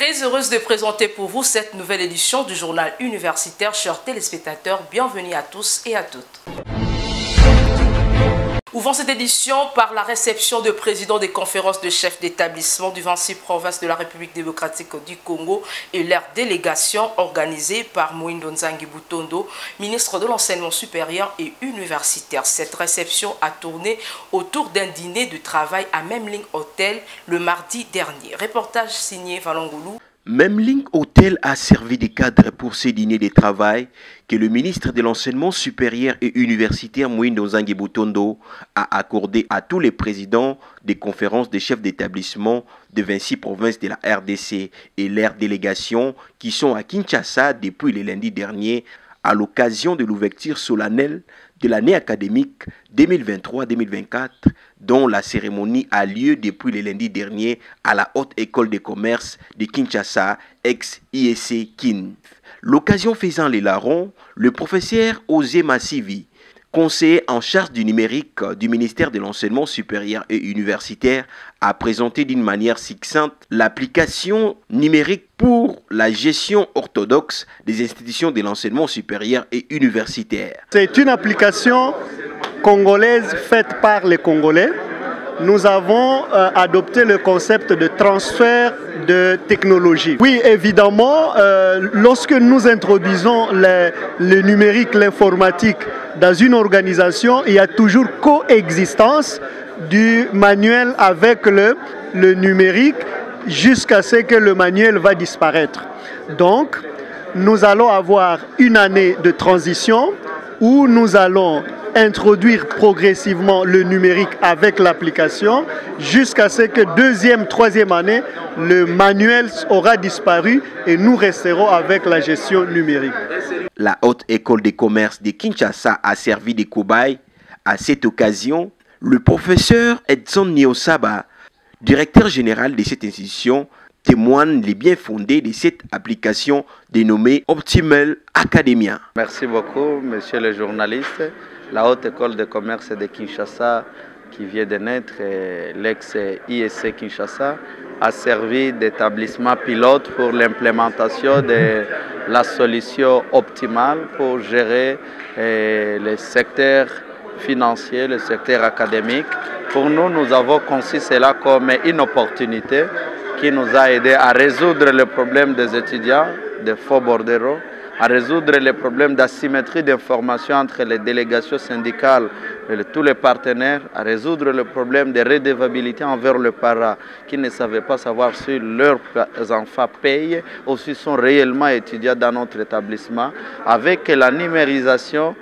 Très heureuse de présenter pour vous cette nouvelle édition du journal universitaire. Chers téléspectateurs, bienvenue à tous et à toutes. Ouvrons cette édition par la réception du président des conférences de chefs d'établissement du 26 provinces de la République démocratique du Congo et leur délégation organisée par Mohindo Nzangi Butondo, ministre de l'enseignement supérieur et universitaire. Cette réception a tourné autour d'un dîner de travail à Memling Hotel le mardi dernier. Reportage signé Valongoulou. Memling Hotel a servi de cadre pour ces dîners de travail que le ministre de l'enseignement supérieur et universitaire Mohindo Nzangi Butondo a accordé à tous les présidents des conférences des chefs d'établissement de 26 provinces de la RDC et leurs délégations qui sont à Kinshasa depuis le lundi dernier à l'occasion de l'ouverture solennelle de l'année académique 2023-2024 dont la cérémonie a lieu depuis le lundi dernier à la Haute École de Commerce de Kinshasa, ex-IEC KINF. L'occasion faisant les larrons, le professeur Osé Massivi, conseiller en charge du numérique du ministère de l'Enseignement supérieur et universitaire, a présenté d'une manière succincte l'application numérique pour la gestion orthodoxe des institutions de l'enseignement supérieur et universitaire. C'est une application congolaise faite par les Congolais. Nous avons adopté le concept de transfert de technologie. Oui, évidemment, lorsque nous introduisons le numérique, l'informatique dans une organisation, il y a toujours coexistence du manuel avec le numérique jusqu'à ce que le manuel va disparaître. Donc, nous allons avoir une année de transition où nous allons introduire progressivement le numérique avec l'application jusqu'à ce que deuxième, troisième année, le manuel aura disparu et nous resterons avec la gestion numérique. La Haute École de Commerce de Kinshasa a servi de cobaye. À cette occasion, le professeur Edson Niosaba, directeur général de cette institution, témoigne les biens fondés de cette application dénommée Optimal Academia. Merci beaucoup, monsieur le journaliste. La Haute École de Commerce de Kinshasa, qui vient de naître, l'ex-IEC Kinshasa, a servi d'établissement pilote pour l'implémentation de la solution optimale pour gérer le secteur financier, le secteur académique. Pour nous, nous avons conçu cela comme une opportunité qui nous a aidé à résoudre le problème des étudiants, des faux bordereaux, à résoudre les problèmes d'asymétrie d'information entre les délégations syndicales et tous les partenaires, à résoudre le problème de redevabilité envers les parents qui ne savaient pas savoir si leurs enfants payent ou s'ils sont réellement étudiants dans notre établissement. Avec la numérisation,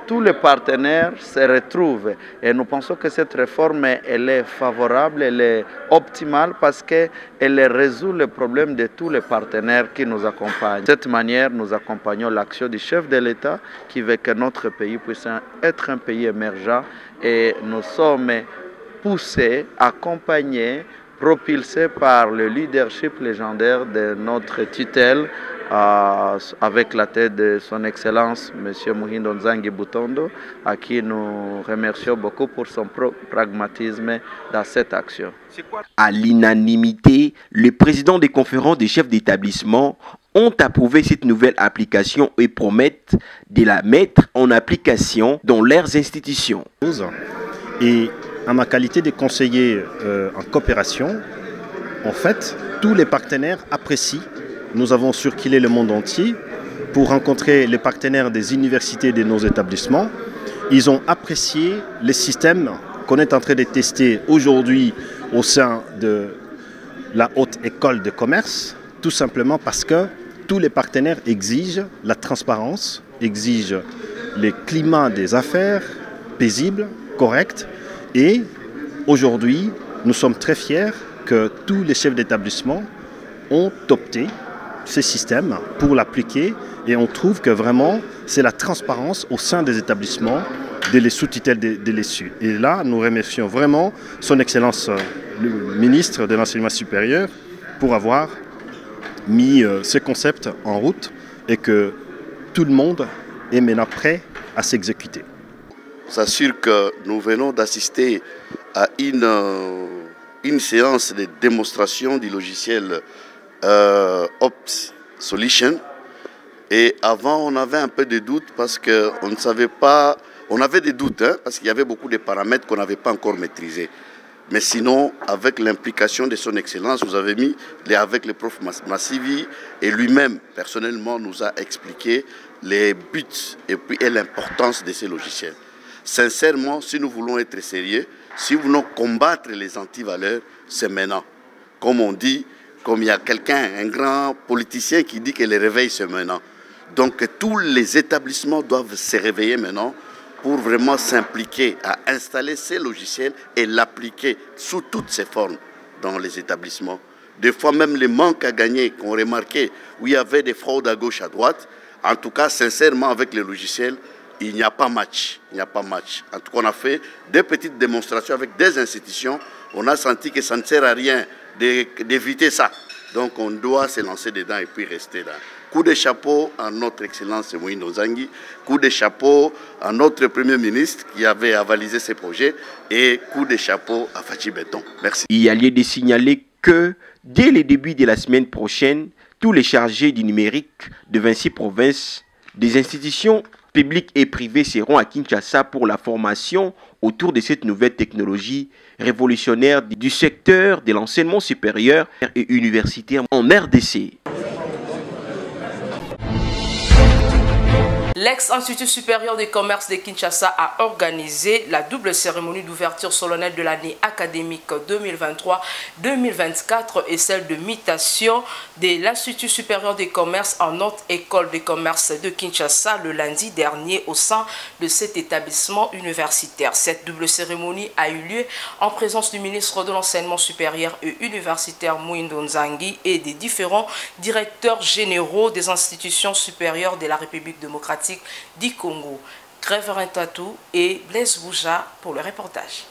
tous les partenaires se retrouvent et nous pensons que cette réforme elle est favorable, elle est optimale parce qu'elle résout le problème de tous les partenaires qui nous accompagnent. De cette manière, nous accompagnons l'action du chef de l'État qui veut que notre pays puisse être un pays émergent et nous sommes poussés, accompagnés, propulsés par le leadership légendaire de notre tutelle avec la tête de son Excellence, M. Mohindo Nzangi Butondo, à qui nous remercions beaucoup pour son pragmatisme dans cette action. À l'unanimité, les présidents des conférences des chefs d'établissement ont approuvé cette nouvelle application et promettent de la mettre en application dans leurs institutions. Et à ma qualité de conseiller en coopération, en fait, tous les partenaires apprécient. Nous avons circulé le monde entier pour rencontrer les partenaires des universités de nos établissements. Ils ont apprécié les systèmes qu'on est en train de tester aujourd'hui au sein de la Haute École de Commerce, tout simplement parce que tous les partenaires exigent la transparence, exigent le climat des affaires paisible, correct. Et aujourd'hui, nous sommes très fiers que tous les chefs d'établissement ont opté ce système pour l'appliquer et on trouve que vraiment c'est la transparence au sein des établissements de les sous-tutelles de l'ESU. Et là, nous remercions vraiment son Excellence le ministre de l'Enseignement supérieur pour avoir mis ce concept en route et que tout le monde est maintenant prêt à s'exécuter. On s'assure que nous venons d'assister à une séance de démonstration du logiciel Ops Solution. Et avant, on avait un peu de doutes parce qu'on ne savait pas, on avait des doutes parce qu'il y avait beaucoup de paramètres qu'on n'avait pas encore maîtrisés. Mais sinon, avec l'implication de son Excellence, vous avez mis avec le prof Massivi et lui-même, personnellement, nous a expliqué les buts et l'importance de ces logiciels. Sincèrement, si nous voulons être sérieux, si nous voulons combattre les antivaleurs, c'est maintenant. Comme on dit, comme il y a quelqu'un, un grand politicien qui dit que le réveil, c'est maintenant. Donc tous les établissements doivent se réveiller maintenant pour vraiment s'impliquer à installer ces logiciels et l'appliquer sous toutes ses formes dans les établissements. Des fois même les manques à gagner qu'on remarquait où il y avait des fraudes à gauche, à droite, en tout cas sincèrement avec les logiciels, il n'y a pas match. Il n'y a pas match. En tout cas, on a fait des petites démonstrations avec des institutions. On a senti que ça ne sert à rien d'éviter ça. Donc on doit se lancer dedans et puis rester là. Coup de chapeau à notre Excellence Moïse Nzangi, coup de chapeau à notre Premier ministre qui avait avalisé ces projets et coup de chapeau à Fachi Béton. Merci. Il y a lieu de signaler que dès le début de la semaine prochaine, tous les chargés du numérique de 26 provinces, des institutions publics et privés seront à Kinshasa pour la formation autour de cette nouvelle technologie révolutionnaire du secteur de l'enseignement supérieur et universitaire en RDC. L'ex-Institut supérieur des commerces de Kinshasa a organisé la double cérémonie d'ouverture solennelle de l'année académique 2023-2024 et celle de mutation de l'Institut supérieur des commerces en Haute École des commerces de Kinshasa le lundi dernier au sein de cet établissement universitaire. Cette double cérémonie a eu lieu en présence du ministre de l'Enseignement supérieur et universitaire Moïse Nzangi et des différents directeurs généraux des institutions supérieures de la République démocratique du Congo. Révérend Tatou et Blaise Bouja pour le reportage.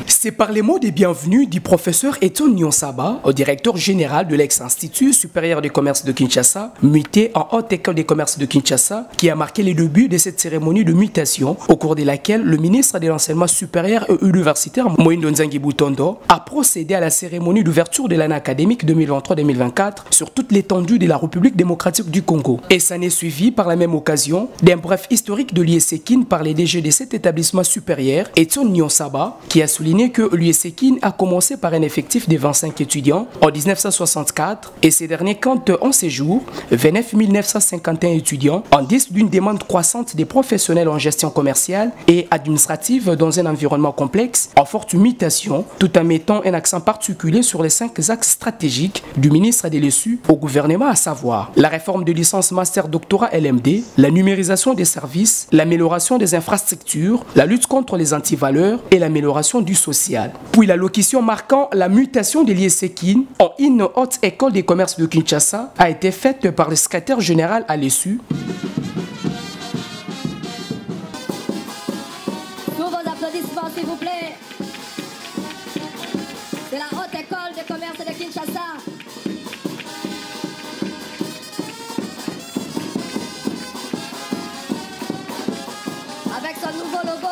C'est par les mots de bienvenue du professeur Eton Nyonsaba, au directeur général de l'ex-Institut supérieur des commerces de Kinshasa, muté en Haute École des commerces de Kinshasa, qui a marqué le début de cette cérémonie de mutation, au cours de laquelle le ministre de l'Enseignement supérieur et universitaire, Moïse Nzangi Butondo, a procédé à la cérémonie d'ouverture de l'année académique 2023-2024 sur toute l'étendue de la République démocratique du Congo. Et ça n'est suivi par la même occasion d'un bref historique de l'IESEKIN par les DG de cet établissement supérieur, Eton Nyonsaba, qui a souligné que l'UESEKIN a commencé par un effectif de 25 étudiants en 1964 et ces derniers comptent en séjour 29 951 étudiants en disque d'une demande croissante des professionnels en gestion commerciale et administrative dans un environnement complexe en forte mutation, tout en mettant un accent particulier sur les 5 axes stratégiques du ministre de l'ESU au gouvernement, à savoir la réforme de licence master doctorat LMD, la numérisation des services, l'amélioration des infrastructures, la lutte contre les antivaleurs et l'amélioration du social. Puis l'allocution marquant la mutation de l'IESEKIN en une haute école des commerces de Kinshasa a été faite par le secrétaire général à l'ESU. Tous vos applaudissements, s'il vous plaît. C'est la haute école des commerces de Kinshasa. Avec son nouveau logo.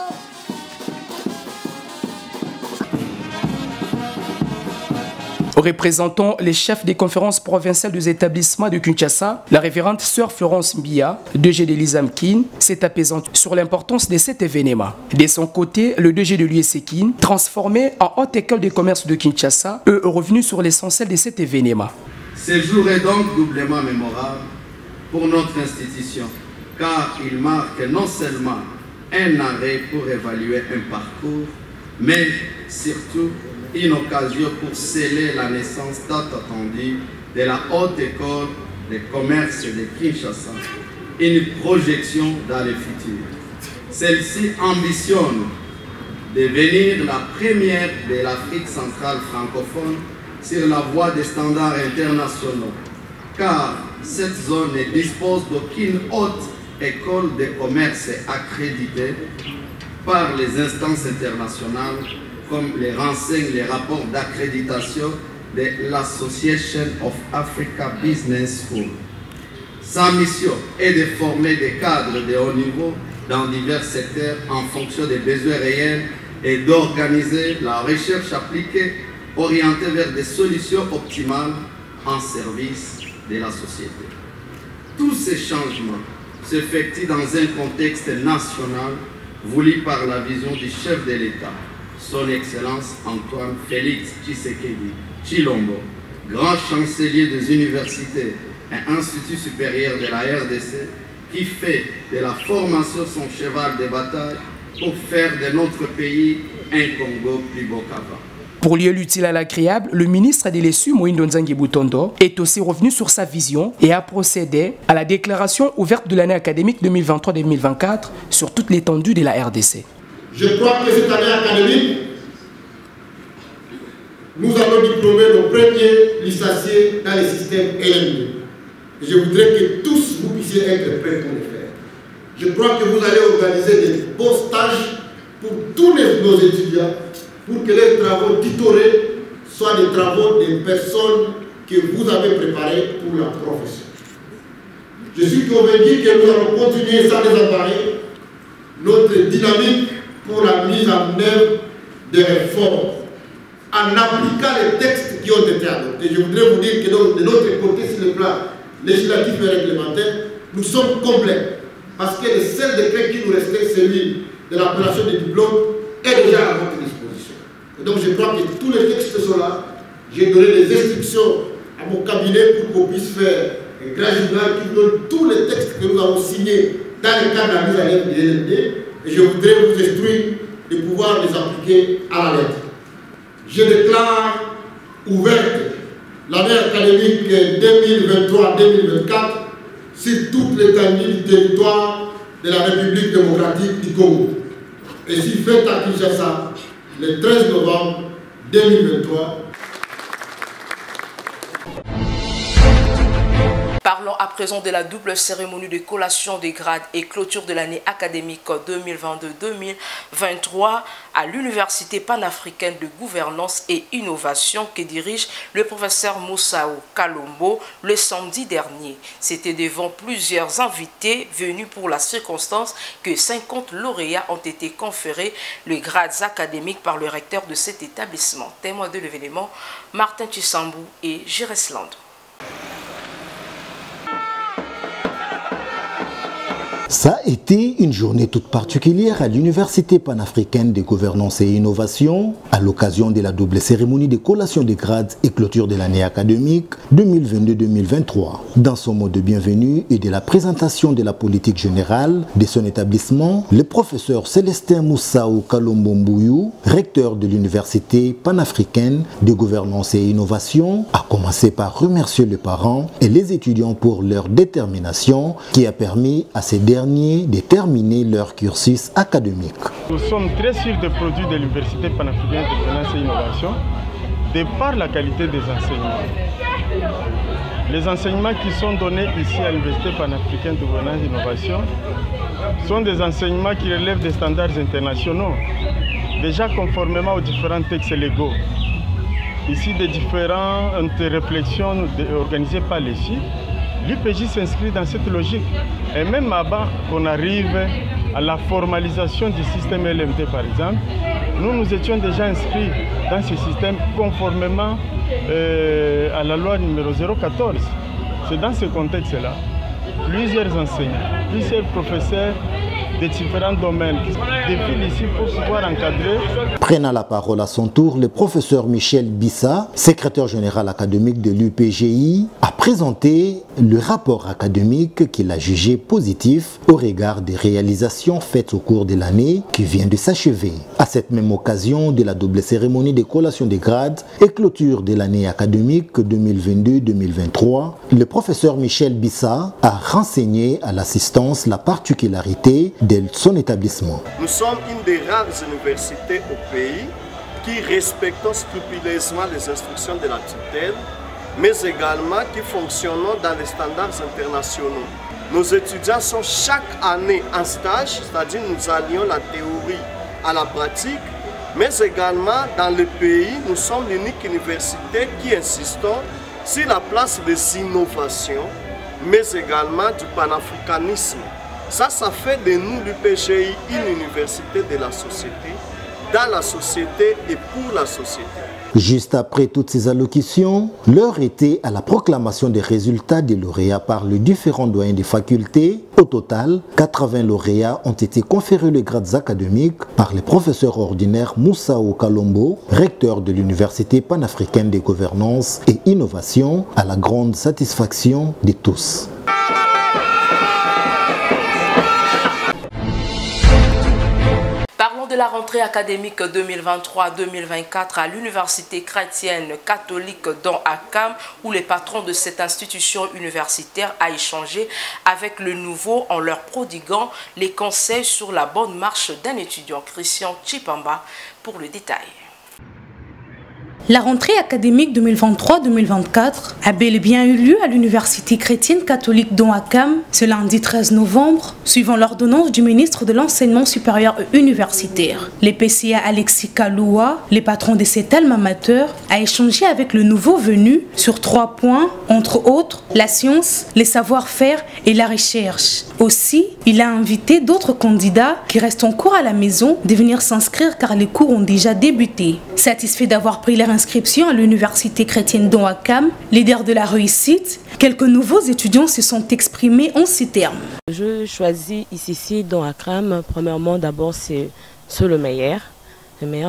Représentant les chefs des conférences provinciales des établissements de Kinshasa, la révérende sœur Florence Mbia, DG de l'ISAMKIN, s'est apaisante sur l'importance de cet événement. De son côté, le DG de l'UESEKIN, transformé en Haute École des commerces de Kinshasa, est revenu sur l'essentiel de cet événement. Ce jour est donc doublement mémorable pour notre institution, car il marque non seulement un arrêt pour évaluer un parcours, mais surtout une occasion pour sceller la naissance tant attendue de la Haute École des commerces de Kinshasa, une projection dans le futur. Celle-ci ambitionne de devenir la première de l'Afrique centrale francophone sur la voie des standards internationaux, car cette zone ne dispose d'aucune haute école de commerce accréditée par les instances internationales, comme les renseignent les rapports d'accréditation de l'Association of Africa Business School. Sa mission est de former des cadres de haut niveau dans divers secteurs en fonction des besoins réels et d'organiser la recherche appliquée orientée vers des solutions optimales en service de la société. Tous ces changements s'effectuent dans un contexte national voulu par la vision du chef de l'État, son Excellence Antoine Félix Tshisekedi Tshilombo, grand chancelier des universités et instituts supérieurs de la RDC, qui fait de la formation son cheval de bataille pour faire de notre pays un Congo plus beau qu'avant. Pour lier l'utile à l'agréable, le ministre des Lessus, Moïndo Nzangi Butondo, est aussi revenu sur sa vision et a procédé à la déclaration ouverte de l'année académique 2023-2024 sur toute l'étendue de la RDC. Je crois que cette année académique, nous allons diplômer nos premiers licenciés dans le système LMD. Je voudrais que tous vous puissiez être prêts pour le faire. Je crois que vous allez organiser des beaux stages pour tous nos étudiants, pour que les travaux titorés soient des travaux des personnes que vous avez préparées pour la profession. Je suis convaincu que nous allons continuer sans désemparer notre dynamique pour la mise en œuvre des réformes en appliquant les textes qui ont été adoptés. Je voudrais vous dire que de notre côté, sur le plan législatif et réglementaire, nous sommes complets. Parce que le seul décret qui nous restait, celui de l'appellation des diplômes, est déjà à votre disposition. Et donc je crois que tous les textes sont là. J'ai donné des instructions à mon cabinet pour qu'on puisse faire un grand journal qui donne tous les textes que nous avons signés dans le cadre de la mise en œuvre de l'LMD. Et je voudrais vous instruire de pouvoir les appliquer à la lettre. Je déclare ouverte l'année académique 2023-2024 sur toute l'étendue du territoire de la République démocratique du Congo. Et si faite à Kinshasa le 13 novembre 2023. Parlons à présent de la double cérémonie de collation des grades et clôture de l'année académique 2022-2023 à l'Université panafricaine de gouvernance et innovation que dirige le professeur Moussao Kalombo le samedi dernier. C'était devant plusieurs invités venus pour la circonstance que 50 lauréats ont été conférés les grades académiques par le recteur de cet établissement. Témoin de l'événement, Martin Tshisambou et Giresland. Ça a été une journée toute particulière à l'Université panafricaine de gouvernance et innovation à l'occasion de la double cérémonie de collation des grades et clôture de l'année académique 2022-2023. Dans son mot de bienvenue et de la présentation de la politique générale de son établissement, le professeur Célestin Moussao Kalombo Mbouyou, recteur de l'Université panafricaine de gouvernance et innovation, a commencé par remercier les parents et les étudiants pour leur détermination qui a permis à ces derniers de terminer leur cursus académique. Nous sommes très sûrs des produits de l'Université panafricaine de gouvernance et innovation de par la qualité des enseignements. Les enseignements qui sont donnés ici à l'Université panafricaine de gouvernance et innovation sont des enseignements qui relèvent des standards internationaux, déjà conformément aux différents textes légaux. Ici, des différentes réflexions organisées par les CIF. L'UPJ s'inscrit dans cette logique. Et même avant qu'on arrive à la formalisation du système LMD, par exemple, nous étions déjà inscrits dans ce système conformément à la loi numéro 014. C'est dans ce contexte-là, plusieurs enseignants, plusieurs professeurs de différents domaines défilent ici pour pouvoir encadrer. Prenant la parole à son tour, le professeur Michel Bissa, secrétaire général académique de l'UPGI, a présenté le rapport académique qu'il a jugé positif au regard des réalisations faites au cours de l'année qui vient de s'achever. À cette même occasion de la double cérémonie de collation des grades et clôture de l'année académique 2022-2023, le professeur Michel Bissa a renseigné à l'assistance la particularité de son établissement. Nous sommes une des rares universités au pays qui respectons scrupuleusement les instructions de la tutelle, mais également qui fonctionnons dans les standards internationaux. Nos étudiants sont chaque année en stage, c'est-à-dire nous allions la théorie à la pratique, mais également dans le pays, nous sommes l'unique université qui insistons sur la place des innovations, mais également du panafricanisme. Ça fait de nous, l'UPGI, une université de la société, dans la société et pour la société. Juste après toutes ces allocutions, l'heure était à la proclamation des résultats des lauréats par les différents doyens des facultés. Au total, 80 lauréats ont été conférés les grades académiques par les professeurs ordinaires Moussao Kalombo, recteur de l'Université panafricaine des gouvernances et innovation, à la grande satisfaction de tous. Parlons de la rentrée académique 2023-2024 à l'Université chrétienne catholique d'Ouakam, où les patrons de cette institution universitaire a échangé avec le nouveau en leur prodiguant les conseils sur la bonne marche d'un étudiant. Christian Chipamba pour le détail. La rentrée académique 2023-2024 a bel et bien eu lieu à l'Université chrétienne catholique d'Ouakam ce lundi 13 novembre, suivant l'ordonnance du ministre de l'Enseignement supérieur et universitaire. Les PCA Alexis Kaloua, les patrons de cet alma mater, a échangé avec le nouveau venu sur 3 points, entre autres la science, les savoir-faire et la recherche. Aussi, il a invité d'autres candidats qui restent encore à la maison de venir s'inscrire car les cours ont déjà débuté. Satisfait d'avoir pris leur inscription à l'Université chrétienne d'Ouakam, leader de la réussite, quelques nouveaux étudiants se sont exprimés en ces termes. Je choisis ici d'Ouakam, premièrement d'abord c'est le meilleur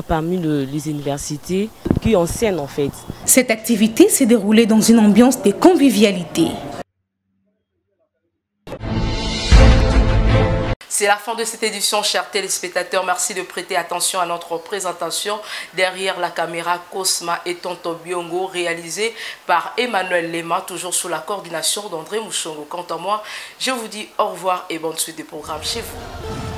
parmi les universités qui enseignent en fait. Cette activité s'est déroulée dans une ambiance de convivialité. C'est la fin de cette édition, chers téléspectateurs. Merci de prêter attention à notre présentation. Derrière la caméra, Cosma et Tonto Biongo, réalisé par Emmanuel Lema, toujours sous la coordination d'André Mouchongo. Quant à moi, je vous dis au revoir et bonne suite des programmes chez vous.